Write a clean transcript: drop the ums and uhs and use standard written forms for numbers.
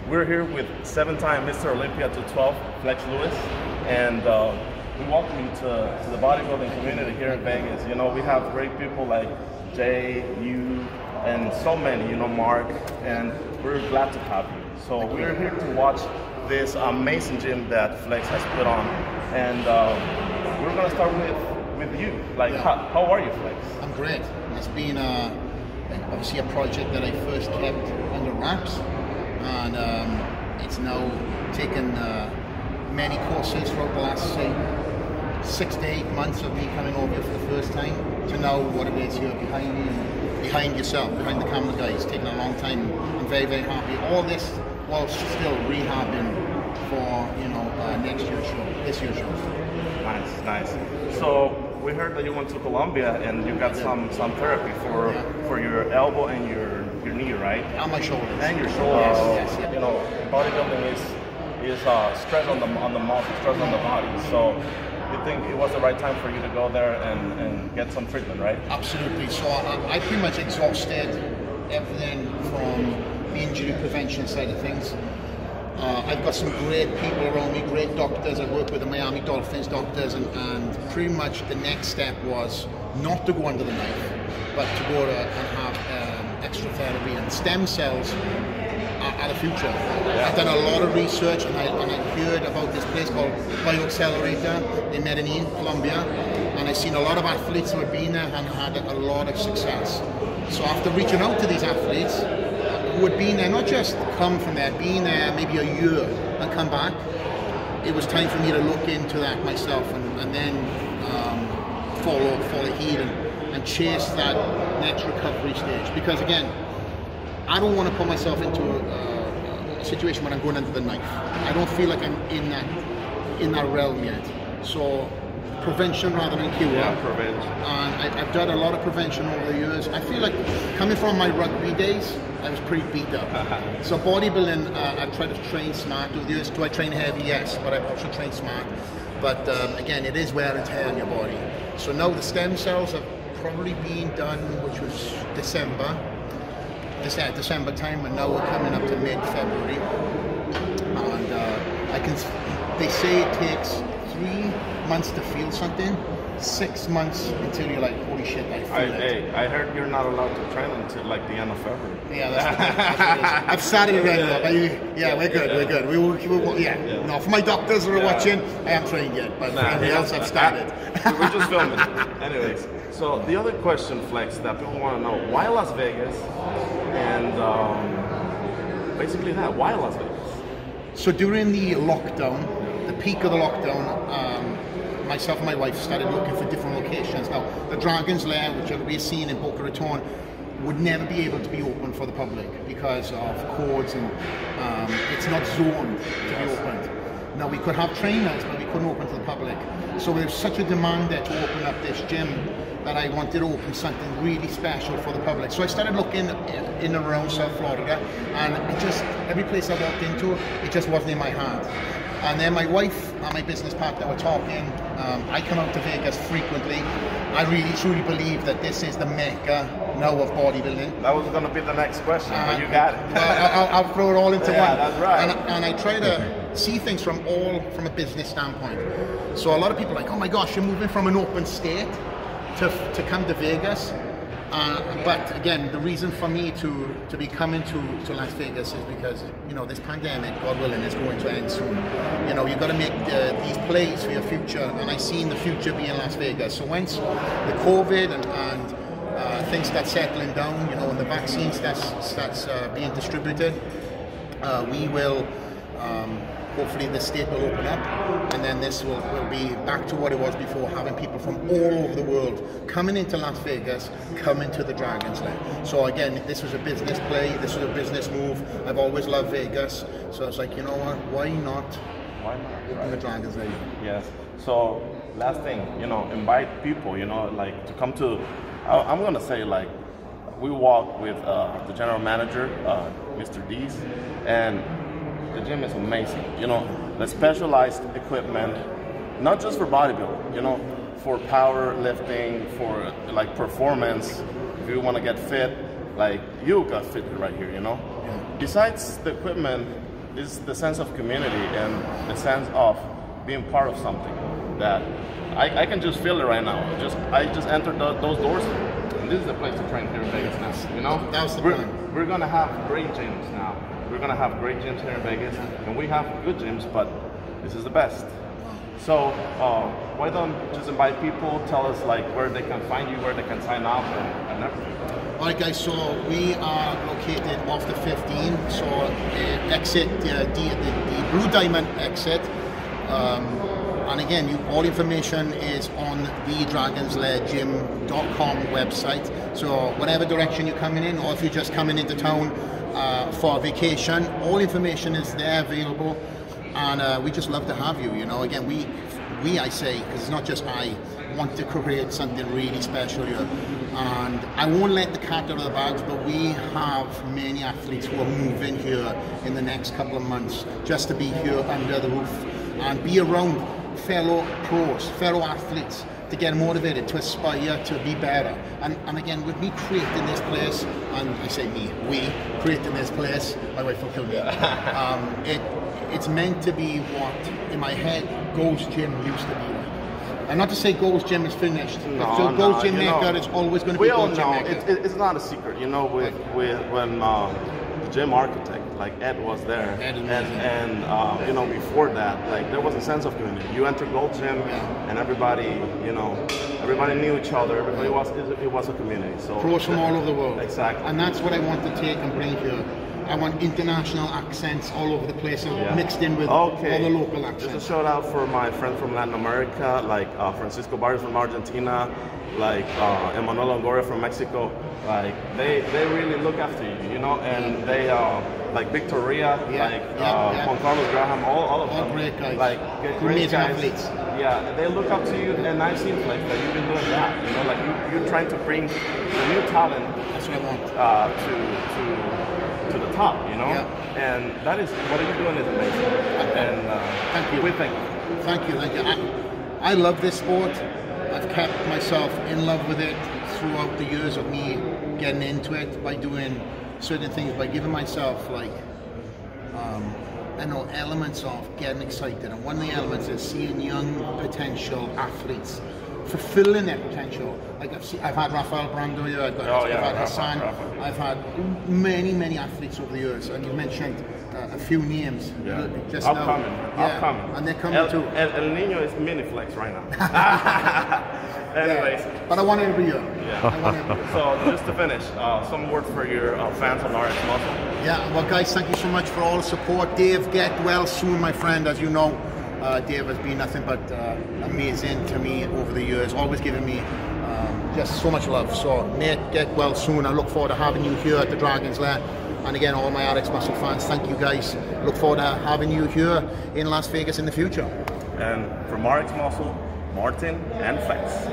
we're here with 7-time Mr. Olympia to 12, Flex Lewis, and we welcome you to the bodybuilding community here in Vegas. You know, we have great people like Jay, you, and so many, you know, Mark, and we're glad to have you. So we're here to watch this amazing gym that Flex has put on, and we're going to start with you. Like, how are you, Flex? I'm great. It's been obviously a project that I first kept under wraps, and it's now taken many courses throughout the last, say, 6 to 8 months of me coming over here for the first time to know what it is here behind me and behind yourself, behind the camera guys. It's taken a long time. I'm very, very happy. All this while still rehabbing for, you know, next year's show, this year's show. Nice, nice. So we heard that you went to Colombia and you got some therapy for your elbow and your knee, right? And my shoulders. And your shoulders. Yes. You know, bodybuilding is stress on the muscle, stress on the body. So you think it was the right time for you to go there and get some treatment, right? Absolutely. So I pretty much exhausted everything from the injury prevention side of things. I've got some great people around me, great doctors. I work with the Miami Dolphins doctors, and pretty much the next step was not to go under the knife, but to go and have extra therapy, and stem cells are the future. I've done a lot of research, and I heard about this place called Bioaccelerator in Medellin, Colombia, and I've seen a lot of athletes who have been there and had a lot of success. So after reaching out to these athletes who had been there, not just come from there, been there maybe a year and come back, it was time for me to look into that myself and then follow heed and chase that next recovery stage. Because again, I don't want to put myself into a situation where I'm going under the knife. I don't feel like I'm in that realm yet. So prevention rather than cure. Yeah, prevention. And I've done a lot of prevention over the years. I feel like coming from my rugby days, I was pretty beat up. So bodybuilding, I try to train smart over the years. Do I train heavy? Yes, but I also train smart. But again, it is wear and tear on your body. So now the stem cells have probably been done, which was December time, and now we're coming up to mid-February. And they say it takes 3 months to feel something, 6 months until you're like, holy shit, I feel it. Hey, I heard you're not allowed to train until like the end of February. Yeah, that's what it is. I've started it right now, but we're good. We will, No, for my doctors who are watching, I haven't trained yet, but for everybody else, I've started. We're just filming. Anyways, so the other question, Flex, that people want to know, why Las Vegas? And basically that, why Las Vegas? So during the lockdown, the peak of the lockdown, myself and my wife started looking for different locations. Now, the Dragons Lair, which we're seeing in Boca Raton, would never be able to be open for the public because of codes, and it's not zoned to be opened. Now, we could have trainers, but we couldn't open to the public. So there was such a demand there to open up this gym that I wanted to open something really special for the public. So I started looking in and around South Florida, and every place I walked into, it just wasn't in my heart. And then my wife and my business partner were talking. I come out to Vegas frequently. I really truly believe that this is the mecca now of bodybuilding. That was going to be the next question, but you got it. Well, I'll throw it all into one. Yeah, that's right. And I try to see things from a business standpoint. So a lot of people are like, oh my gosh, you're moving from an open state to come to Vegas. But again, the reason for me to be coming to Las Vegas is because, you know, this pandemic, God willing, is going to end soon. You know, you've got to make these plays for your future, and I seen the future being Las Vegas. So once the COVID and things start settling down, you know, and the vaccine starts being distributed, we will. Hopefully the state will open up, and then this will be back to what it was before, having people from all over the world coming into Las Vegas, coming to the Dragons Lair. So again, this was a business play, this was a business move. I've always loved Vegas, so I was like, you know what, why not open the Dragons Lair? Yes. So last thing, you know, invite people, you know, like to come to, I'm going to say, like, we walked with the general manager, Mr. Dees, and the gym is amazing. You know, the specialized equipment, not just for bodybuilding, you know, for power lifting, for like performance. If you want to get fit, like you got fit right here, you know. Yeah. Besides the equipment, is the sense of community and the sense of being part of something that I can just feel it right now. I just entered those doors, and this is the place to train here in Vegas now. You know, that was the plan. We're gonna have great gyms now. We're gonna have great gyms here in Vegas, and we have good gyms, but this is the best. So why don't just invite people, tell us like where they can find you, where they can sign up, and everything. Alright guys, so we are located off the 15, so exit, the Blue Diamond exit. And again, all information is on the DragonsLairGym.com website. So whatever direction you're coming in, or if you're just coming into town for a vacation, all information is there available. And we just love to have you. You know, again, I say, because it's not just I, want to create something really special here. And I won't let the cat out of the bags, but we have many athletes who are moving here in the next couple of months just to be here under the roof and be around fellow pros, fellow athletes, to get motivated, to aspire to be better. And again, with me creating this place, and I say me, we creating this place, my wife will kill me, it's meant to be what, in my head, Gold's Gym used to be. And not to say Gold's Gym is finished, but Gold's Gym Maker is always going to be Gold's Gym Maker. It's not a secret, you know, when the gym architect, like Ed was there, and you know, before that, like there was a sense of community. You enter Gold's Gym, and everybody, you know, everybody knew each other. Everybody it was a community. So pros from all over the world. Exactly. And that's what I want to take and bring here. I want international accents all over the place, mixed in with all the local accents. Just a shout out for my friends from Latin America, like Francisco Barrios from Argentina, like Emanuel Longoria from Mexico. Like they really look after you, you know, and they like Victoria, Juan Carlos Graham, all of them. All great guys. Like great guys. Athletes. Yeah, they look up to you, and I've seen like that you've been doing that. You know, like you're trying to bring the new talent. That's what I want. To the top, you know, and that is what you're doing is amazing. And thank you. We thank you. Thank you. I love this sport. I've kept myself in love with it throughout the years of me getting into it by doing certain things, by giving myself like elements of getting excited. And one of the elements is seeing young potential athletes fulfilling their potential. Like I've had Rafael Brando here, I've had Hassan, I've had many athletes over the years, and you mentioned a few names just now. Upcoming. And they're coming too. El Nino is mini flex right now. Anyways. But I wanted to be here. So just to finish, some words for your fans on RX Muscle. Yeah, well guys, thank you so much for all the support. Dave, get well soon, my friend. As you know, Dave has been nothing but amazing to me over the years, always giving me just so much love. So Nate, get well soon. I look forward to having you here at the Dragons Lair. And again, all my RX Muscle fans, thank you guys. Look forward to having you here in Las Vegas in the future. And from RX Muscle, Martin and Flex.